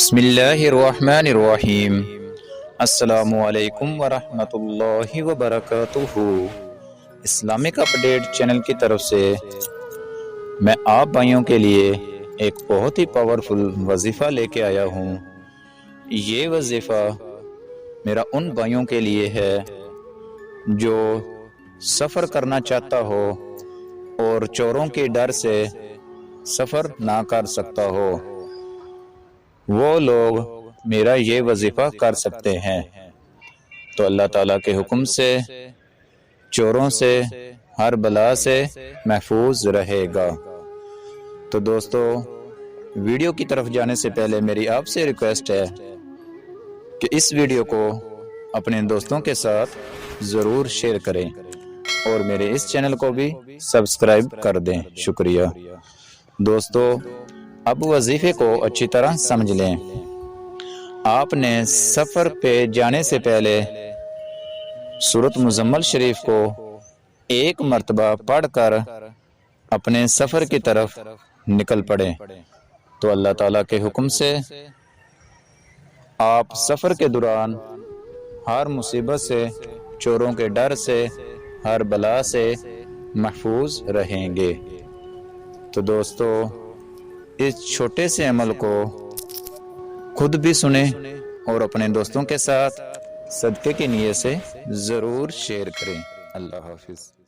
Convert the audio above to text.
بسم اللہ الرحمن الرحیم۔ السلام علیکم ورحمۃ اللہ وبرکاتہ۔ اسلامک اپڈیٹ چینل کی طرف سے میں آپ بھائیوں کے لیے ایک بہت ہی پاورفل وظیفہ لے کے آیا ہوں۔ یہ وظیفہ میرا ان بھائیوں کے لیے ہے جو سفر کرنا چاہتا ہو اور چوروں کے ڈر سے سفر نہ کر سکتا ہو، وہ لوگ میرا یہ وظیفہ کر سکتے ہیں تو اللہ تعالیٰ کے حکم سے چوروں سے ہر بلا سے محفوظ رہے گا۔ تو دوستو، ویڈیو کی طرف جانے سے پہلے میری آپ سے ریکویسٹ ہے کہ اس ویڈیو کو اپنے دوستوں کے ساتھ ضرور شیئر کریں اور میرے اس چینل کو بھی سبسکرائب کر دیں۔ شکریہ دوستو۔ اب وظیفے کو اچھی طرح سمجھ لیں۔ آپ نے سفر پہ جانے سے پہلے سورۃ مزمل شریف کو ایک مرتبہ پڑھ کر اپنے سفر کی طرف نکل پڑیں تو اللہ تعالیٰ کے حکم سے آپ سفر کے دوران ہر مصیبت سے، چوروں کے ڈر سے، ہر بلا سے محفوظ رہیں گے۔ تو دوستو، اس چھوٹے سے عمل کو خود بھی سنیں اور اپنے دوستوں کے ساتھ صدقے کی نیت سے ضرور شیئر کریں۔ اللہ حافظ۔